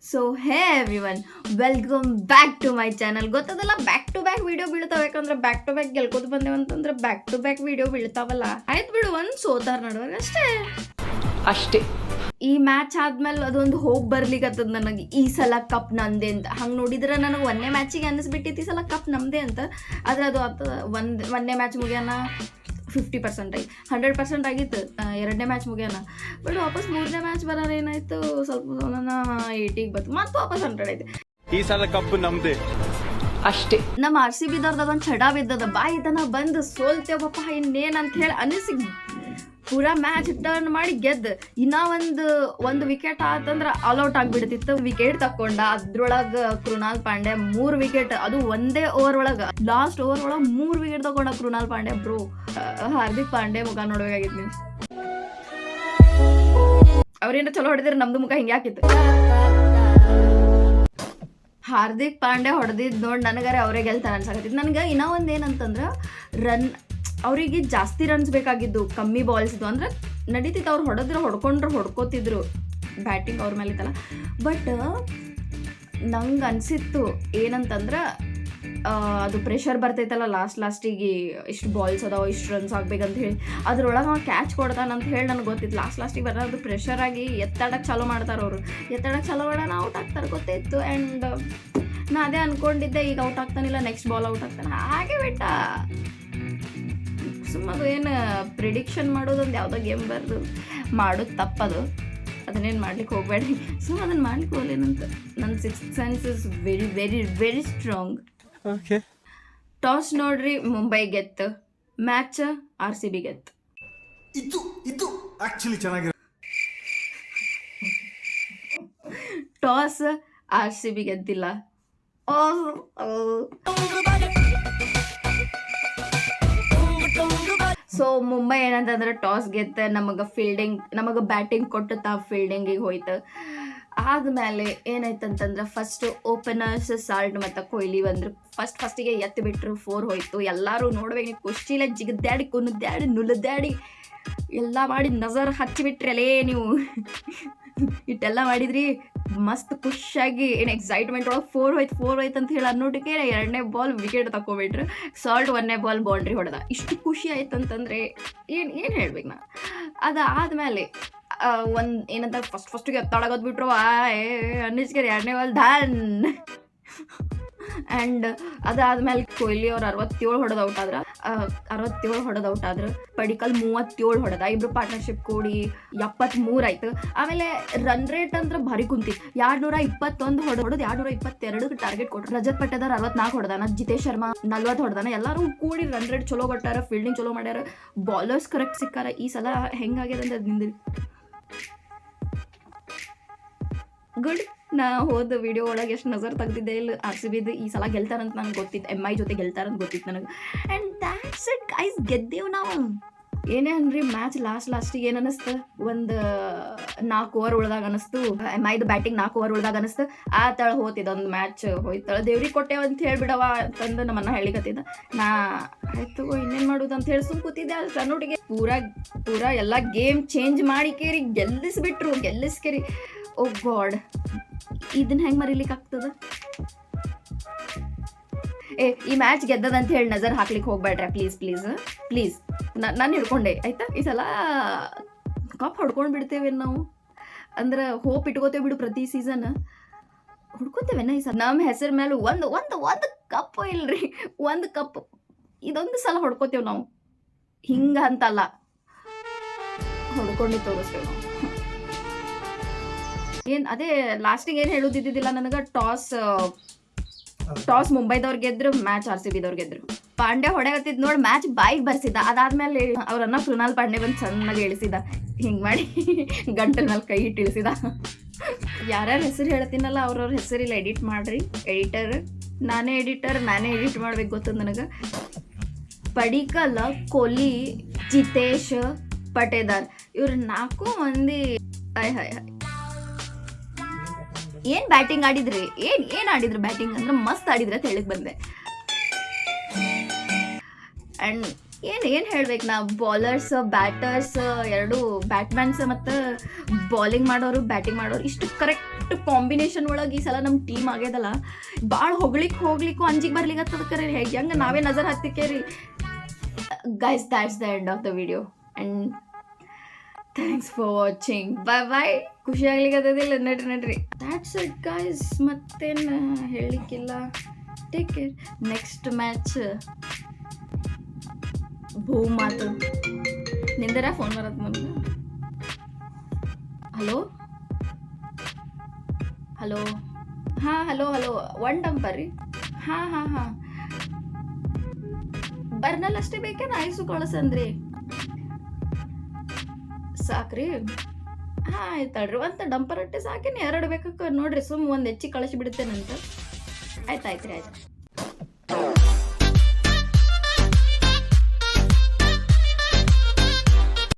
So hey everyone, welcome back to my channel. ಗೊತ್ತದಲ್ಲ, back to back video ಬೀಳ್ತಾವೆ. ಯಾಕಂದ್ರೆ back to back ಗೆಲ್ಕೋದು ಬಂದೇವಂತಂದ್ರೆ ಬ್ಯಾಕ್ ಟು ಬ್ಯಾಕ್ ವಿಡಿಯೋ ಬೀಳ್ತಾವಲ್ಲ. ಆಯ್ತು ಬಿಡು, ಒಂದು ಸೋತಾರ ನಡುವಾಗ ಅಷ್ಟೇ. ಈ ಮ್ಯಾಚ್ ಆದ್ಮೇಲೆ ಅದೊಂದು ಹೋಪ್ ಬರ್ಲಿಕ್ಕತ್ತದ ನನಗೆ, ಈ ಸಲ ಕಪ್ ನಂದೇ ಅಂತ. ಹಂಗೆ ನೋಡಿದ್ರೆ ನನಗೆ ಒಂದೇ ಮ್ಯಾಚಿಗೆ ಅನ್ನಿಸ್ಬಿಟ್ಟಿತ್ತು ಈ ಸಲ ಕಪ್ ನಮ್ಮದೇ ಅಂತ. ಆದರೆ ಅದು ಒಂದೇ ಮ್ಯಾಚ್ ಮುಗಿಯೋಣ 50% ಆಗಿ 100% ಆಗಿತ್ತು. ಎರಡನೇ ಮ್ಯಾಚ್ ಮುಗಿಯೋಣ. ಬಟ್ ವಾಪಸ್ ಮೂರನೇ ಮ್ಯಾಚ್ ಬರೋಣ ಏನಾಯ್ತು, ಸ್ವಲ್ಪ 80ಗೆ ಬಂತು, ಮತ್ತೆ ವಾಪಸ್ 100 ಐತೆ. ಈ ಸಲ ಕಪ್ ನಮ್ದೇ ಅಷ್ಟೇ. ನಮ್ಮ RCB ಅದೊಂದು ಚಡ ಬಿದ್ದದ. ಬಾಯಿತನ ಬಂದು ಸೋಲ್ತೇವಪ್ಪ ಇನ್ನೇನಂತ ಹೇಳಿ ಅನಿಸಿ ಪೂರಾ ಮ್ಯಾಚ್ ಟರ್ನ್ ಮಾಡಿ ಗೆದ್ದ. ಇನ್ನ ಒಂದು ವಿಕೆಟ್ ಆತಂದ್ರೆ ಆಲ್ಔಟ್ ಆಗಿಬಿಡ್ತಿತ್ತು. ವಿಕೆಟ್ ತಕ್ಕೊಂಡ. ಅದ್ರೊಳಗೆ ಕೃಣಾಲ್ ಪಾಂಡ್ಯ 3 ವಿಕೆಟ್, ಅದು ಒಂದೇ ಓವರ್ ಒಳಗೆ, ಲಾಸ್ಟ್ ಓವರ್ ಒಳಗೆ 3 ವಿಕೆಟ್ ತಗೊಂಡ ಕೃಣಾಲ್ ಪಾಂಡ್ಯ. ಬ್ರೋ, ಹಾರ್ದಿಕ್ ಪಾಂಡ್ಯ ಮುಖ ನೋಡ್ಬೇಕಾಗಿತ್ತು ನೀವು. ಅವ್ರೇನ ಚಲೋ ಹೊಡೆದಿರ, ನಮ್ದು ಮುಖ ಹಿಂಗೆ ಹಾಕಿತ್ತು. ಹಾರ್ದಿಕ್ ಪಾಂಡ್ಯ ಹೊಡೆದಿದ್ದು ನೋಡಿ ನನಗಾರೆ ಅವರೇ ಗೆಲ್ತಾರೆ ಅನ್ಸಾಕತ್ತಿತ್ತು. ನನಗೆ ಇನ್ನೂ ಒಂದು ಏನಂತಂದ್ರೆ, ಅವರಿಗೆ ಜಾಸ್ತಿ ರನ್ಸ್ ಬೇಕಾಗಿದ್ದು, ಕಮ್ಮಿ ಬಾಲ್ಸ್ ಇದ್ದು ಅಂದ್ರೆ ನಡೀತಿತ್ತು. ಅವ್ರು ಹೊಡ್ಕೋತಿದ್ರು, ಬ್ಯಾಟಿಂಗ್ ಅವ್ರ ಮೇಲೆ ಇತ್ತಲ್ಲ. ಬಟ್ ನಂಗೆ ಅನಿಸಿತ್ತು ಏನಂತಂದ್ರೆ, ಅದು ಪ್ರೆಷರ್ ಬರ್ತೈತಲ್ಲ ಲಾಸ್ಟಿಗೆ, ಇಷ್ಟು ಬಾಲ್ಸ್ ಅದಾವ, ಇಷ್ಟು ರನ್ಸ್ ಆಗ್ಬೇಕಂತ ಹೇಳಿ ಅದ್ರೊಳಗೆ ಅವ್ನು ಕ್ಯಾಚ್ ಕೊಡ್ತಾನಂತ ಹೇಳಿ ನನಗೆ ಗೊತ್ತಿತ್ತು. ಲಾಸ್ಟಿಗೆ ಬರೋದು ಪ್ರೆಷರ್ ಆಗಿ ಎತ್ತಾಡಕ್ಕೆ ಚಾಲೂ ಮಾಡ್ತಾರೆ ಅವರು. ಎತ್ತಾಡಕ್ಕೆ ಚಾಲೂ ಮಾಡೋಣ ಔಟ್ ಆಗ್ತಾರೆ ಗೊತ್ತಿತ್ತು. ಆ್ಯಂಡ್ ನಾ ಅದೇ ಅಂದ್ಕೊಂಡಿದ್ದೆ, ಈಗ ಔಟ್ ಆಗ್ತಾನಿಲ್ಲ, ನೆಕ್ಸ್ಟ್ ಬಾಲ್ ಔಟ್ ಆಗ್ತಾನೆ. ಹಾಗೆ ಬಿಟ್ಟ. ಸುಮ್ಮದು ಏನು ಪ್ರಿಡಿಕ್ಷನ್ ಮಾಡೋದೊಂದು ಯಾವುದೋ ಗೇಮ್ ಬರ್ದು ಮಾಡೋದು ತಪ್ಪದು. ಅದನ್ನೇನು ಮಾಡ್ಲಿಕ್ಕೆ ಹೋಗಬೇಡ್ರಿ. ಸುಮ್ಮನೆ ಅದನ್ನು ಮಾಡ್ಲಿಕ್ಕೆ ಹೋಗ್ಲೇನಂತ. ನನ್ನ sixth sense is very very very strong. Toss ನೋಡ್ರಿ, ಮುಂಬೈ ಗೆತ್ತು. ಮ್ಯಾಚ್ RCB ಗೆತ್ತು. ಇದು ಆಕ್ಚುಲಿ ಚೆನ್ನಾಗಿದೆ. ಟಾಸ್ RCB ಗೆದ್ದಿಲ್ಲ. ಸೊ ಮುಂಬೈ ಏನಂತಂದ್ರೆ ಟಾಸ್ ಗೆತ್ತ, ನಮಗೆ ಬ್ಯಾಟಿಂಗ್ ಕೊಟ್ಟು ಫೀಲ್ಡಿಂಗಿಗೆ ಹೋಯ್ತು. ಆದಮೇಲೆ ಏನಾಯ್ತಂತಂದ್ರೆ, ಫಸ್ಟ್ ಓಪನರ್ಸ್ ಸಾಲ್ಟ್ ಮತ್ತು ಕೊಹ್ಲಿ ಬಂದರು. ಫಸ್ಟಿಗೆ ಎತ್ತಿ ಬಿಟ್ಟರು, 4 ಹೋಯ್ತು. ಎಲ್ಲರೂ ನೋಡ್ಬೇಕು, ಕುಷ್ಟಿಲೆ ಜಿಗದ್ಯಾಡಿ ಕುಣಿದ್ಯಾಡಿ ನುಲಿದ್ಯಾಡಿ ಎಲ್ಲ ಮಾಡಿ ನಜರ್ ಹಚ್ಚಿಬಿಟ್ರಲ್ಲೇ ನೀವು. ಇಟ್ಟೆಲ್ಲ ಮಾಡಿದ್ರಿ, ಮಸ್ತ್ ಖುಷಿಯಾಗಿ ಏನು ಎಕ್ಸೈಟ್ಮೆಂಟ್ ಒಳಗೆ 4 ಹೋಯ್ತು ಅಂತ ಹೇಳಿ ಅನ್ನೋಟಿಗೆ 2ನೇ ಬಾಲ್ ವಿಕೆಟ್ ತಗೊಬಿಟ್ರು. ಸಾಲ್ಟ್ 1ನೇ ಬಾಲ್ ಬೌಂಡ್ರಿ ಹೊಡೆದ. ಇಷ್ಟು ಖುಷಿ ಆಯ್ತು ಅಂತಂದರೆ ಏನು ಹೇಳ್ಬೇಕು ನಾ. ಅದಾದಮೇಲೆ ಏನಂತ ಫಸ್ಟಿಗೆ ಎತ್ತಾಡೋದು ಬಿಟ್ರು. ಅನ್ನಿಸ್ಕೇರಿ 2ನೇ ಬಾಲ್ ಧಾನ್. ಆ್ಯಂಡ್ ಅದಾದ್ಮೇಲೆ ಕೊಹ್ಲಿ ಅವ್ರು 67 ಹೊಡೆದು ಔಟ್ ಆದ್ರೆ ಪಡಿಕಲ್ 37 ಹೊಡೆದ. ಇಬ್ರು ಪಾರ್ಟ್ನರ್ಶಿಪ್ ಕೂಡಿ 73 ಆಯ್ತು. ಆಮೇಲೆ ರನ್ ರೇಟ್ ಅಂದ್ರೆ ಭಾರಿ ಕುಂತಿ. 221 ಹೊಡೆದು 222 ಟಾರ್ಗೆಟ್ ಕೊಟ್ಟರು. ರಜತ್ ಪಟ್ಟೇದಾರ್ 64 ಹೊಡೆದಾನ, ಜಿತೇಶ್ ಶರ್ಮಾ 40 ಹೊಡೆದಾನ. ಎಲ್ಲರೂ ಕೂಡಿ ರನ್ ರೇಟ್ ಚಲೋ ಕೊಟ್ಟಾರ, ಫೀಲ್ಡಿಂಗ್ ಚಲೋ ಮಾಡ್ಯಾರ, ಬಾಲರ್ಸ್ ಕರೆಕ್ಟ್ ಸಿಕ್ಕಾರ. ಈ ಸಲ ಹೆಂಗಾಗ್ಯದ ಅಂತ ನಿಂದ್ರಿ ಗುಡ್. ನಾ ಹೋದ ವಿಡಿಯೋ ಒಳಗೆ ಎಷ್ಟು ನಜರ್ ತೆಗ್ದಿದ್ದೆ ಇಲ್ಲಿ RCB ಈ ಸಲ ಗೆಲ್ತಾರಂತ ನಂಗೆ ಗೊತ್ತಿತ್ತು. MI ಜೊತೆ ಗೆಲ್ತಾರಂತ ಗೊತ್ತಿತ್ತು ನನಗೆ. ಆ್ಯಂಡ್ ದ್ಯಾಟ್ಸ್ ಇಟ್ ಗೈಸ್, ಗೆದ್ದೇವು ನಾವು. ಏನೇ ಅನ್ರಿ, ಮ್ಯಾಚ್ ಲಾಸ್ಟಿಗೆ ಏನು ಅನ್ನಿಸ್ತು, ಒಂದು 4 ಓವರ್ ಉಳ್ದಾಗ ಅನ್ನಿಸ್ತು. MIದು ಬ್ಯಾಟಿಂಗ್ 4 ಓವರ್ ಉಳ್ದಾಗ ಅನ್ನಿಸ್ತು. ಆ ತಳ ಹೋತಿದ್ದೊಂದು ಮ್ಯಾಚ್ ಹೋಯ್ತಳ. ದೇವ್ರಿಗೆ ಕೊಟ್ಟೆವು ಅಂತ ಹೇಳ್ಬಿಡವ ಅಂತಂದು ನಮ್ಮನ್ನ ಹೇಳಿಕತ್ತಿದ್ದ. ನಾ ಆಯ್ತು ಇನ್ನೇನು ಮಾಡೋದು ಅಂತ ಹೇಳಿ ಸುಮ್ ಕೂತಿದ್ದೆ. ಅದು ಸಣ್ಣೊಟ್ಟಿಗೆ ಪೂರಾ ಎಲ್ಲ ಗೇಮ್ ಚೇಂಜ್ ಮಾಡಿ ಕೇರಿ ಗೆಲ್ಲಿಸ್ಕೇರಿ. ಓ ಗಾಡ್, ಇದನ್ನ ಹೆಂಗೆ ಮರಿಲಿಕ್ಕೆ ಆಗ್ತದ? ಈ ಮ್ಯಾಚ್ ಗೆದ್ದದಂತ ಹೇಳಿ ನಜರ್ ಹಾಕ್ಲಿಕ್ಕೆ ಹೋಗ್ಬೇಡ್ರಿ ಪ್ಲೀಸ್. ನಾನು ಹಿಡ್ಕೊಂಡೆ ಆಯ್ತಾ. ಈ ಸಲ ಕಪ್ ಹೊಡ್ಕೊಂಡು ಬಿಡ್ತೇವೆ ನಾವು. ಅಂದ್ರೆ ಹೋಪ್ ಇಟ್ಕೋತೇವೆ ಬಿಡು. ಪ್ರತಿ ಸೀಸನ್ ಹುಡ್ಕೋತೇವೆನ. ಈ ಸಲ ನಮ್ಮ ಹೆಸರು ಮೇಲೆ ಒಂದು ಕಪ್ ಇಲ್ರಿ, ಒಂದು ಕಪ್ ಇದೊಂದು ಸಲ ಹೊಡ್ಕೋತೇವೆ ನಾವು. ಹಿಂಗೆ ಅಂತಲ್ಲ, ಹೊಡ್ಕೊಂಡು ತೋರಿಸ್ತೇವೆ ನಾವು. ಅದೇ ಲಾಸ್ಟಿಗೆ ಏನು ಹೇಳೋದಿದ್ದಿಲ್ಲ ನನಗೆ. ಟಾಸ್ ಮುಂಬೈದವ್ರು ಗೆದ್ರು, ಮ್ಯಾಚ್ RCBದವ್ರು ಗೆದ್ರು. ಪಾಂಡ್ಯ ಹೊಡೆಗತ್ತಿದ್ ನೋಡಿ ಮ್ಯಾಚ್ ಬಾಯಿಗೆ ಬರ್ಸಿದ್ದ. ಅದಾದ್ಮೇಲೆ ಅವ್ರನ್ನ ಕೃಣಾಲ್ ಪಾಂಡ್ಯ ಬಂದು ಚೆನ್ನಾಗಿ ಇಳಿಸಿದ, ಹಿಂಗೆ ಮಾಡಿ ಗಂಟಲ ಮೇಲೆ ಕೈ ಇಟ್ಟು ಇಳಿಸಿದ. ಯಾರ್ಯಾರ ಹೆಸರು ಹೇಳ್ತೀನಲ್ಲ ಅವ್ರವ್ರ ಹೆಸರಿಲ್ಲ ಎಡಿಟ್ ಮಾಡ್ರಿ. ನಾನೇ ಎಡಿಟ್ ಮಾಡ್ಬೇಕು ಗೊತ್ತದ ನನಗೆ. ಪಡಿಕಲ್, ಕೊಹ್ಲಿ, ಜಿತೇಶ್, ಪಟೇದಾರ್ ಇವ್ರು 4 ಮಂದಿ ಏನು ಬ್ಯಾಟಿಂಗ್ ಆಡಿದ್ರಿ, ಏನು ಆಡಿದ್ರು ಬ್ಯಾಟಿಂಗ್ ಅಂದ್ರೆ ಮಸ್ತ್ ಆಡಿದ್ರೆ ಅಂತ ಹೇಳಿಕ್ ಬಂದೆ. ಆ್ಯಂಡ್ ಏನು ಹೇಳ್ಬೇಕು ನಾ, ಬಾಲರ್ಸ್ ಬ್ಯಾಟರ್ಸ್ ಎರಡು ಬ್ಯಾಟ್ಮ್ಯಾನ್ಸ್ ಮತ್ತು ಬಾಲಿಂಗ್ ಮಾಡೋರು ಬ್ಯಾಟಿಂಗ್ ಮಾಡೋರು ಇಷ್ಟು ಕರೆಕ್ಟ್ ಪರ್ಫೆಕ್ಟ್ ಕಾಂಬಿನೇಷನ್ ಒಳಗೆ ಈ ಸಲ ನಮ್ಮ ಟೀಮ್ ಆಗ್ಯದಲ್ಲ, ಭಾಳ ಹೋಗ್ಲಿಕ್ಕೂ ಅಂಜಿಗೆ ಬರ್ಲಿಕ್ಕೆ ಕರೆ ಹೆಂಗೆ ನಾವೇ ನಜರ್ ಹತ್ತಿಕೇರಿ. Guys, that's the end of the video and thanks for watching. Bye. ಖುಷಿ ಆಗ್ಲಿಕ್ಕತ್ತದಿಲ್ಲ, ನಡ್ರಿ. ದ್ಯಾಟ್ಸ್ ಇಟ್ ಗೈಸ್, ಮತ್ತೇನು ಹೇಳಲಿಕ್ಕಿಲ್ಲ. Take care. ನೆಕ್ಸ್ಟ್ ಮ್ಯಾಚ್ ಭೂಮಾತು. ನಿಂದರ ಫೋನ್ ಬರತ್ತೆ ನಮ್ಗೆ. ಹಲೋ ಹಾಂ, ಹಲೋ ಒನ್ ಡಂಪರ್ ರೀ. ಹಾಂ ಬರ್ನಲ್ ಅಷ್ಟೇ ಬೇಕೇನು ಐಸು ಕಳಸಂದ್ರಿ? ಸಾಕ್ರಿ. ಹಾಂ ಆಯ್ತಳ್ರಿ, ಒಂದು ಡಂಪರ್ ಅಟ್ಟೆ ಸಾಕೇನು 2 ಬೇಕಕ್ಕ ನೋಡ್ರಿ. ಸುಮ್ಮ ಒಂದು ಹೆಚ್ಚಿಗೆ ಕಳಿಸಿ ಬಿಡ್ತೇನಂತ. ಆಯ್ತು.